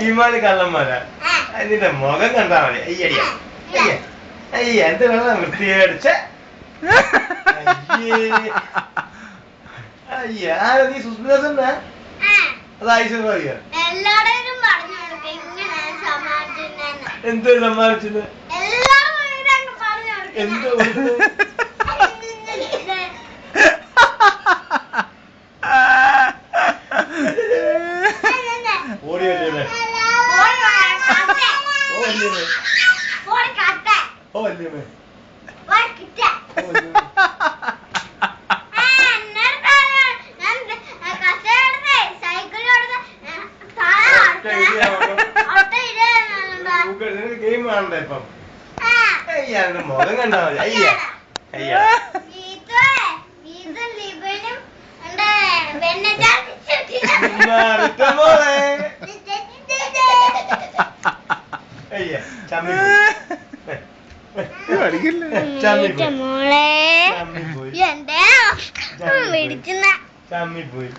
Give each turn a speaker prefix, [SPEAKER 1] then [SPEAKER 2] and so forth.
[SPEAKER 1] ഇമാര് കള്ളന്മാരാ നിന്റെ മുഖം കണ്ടാ മതി. അയ്യടിയ അയ്യ അയ്യ എന്ത് വെള്ളം വൃത്തിയടിച്ച അയ്യ ആരോ നീ സുസ്മിതാ അത് ഐശ്വര്യ പറയാ എന്ത് സമ്മാനിച്ചത് എന്ത് ഓടി വല്ലേ ഗെയിം കാണണ്ട ഇപ്പം. അയ്യാന്റെ മുഖം കണ്ടാ മതി. അയ്യ അയ്യ മോളെ അയ്യ ചമ്മി പോയി.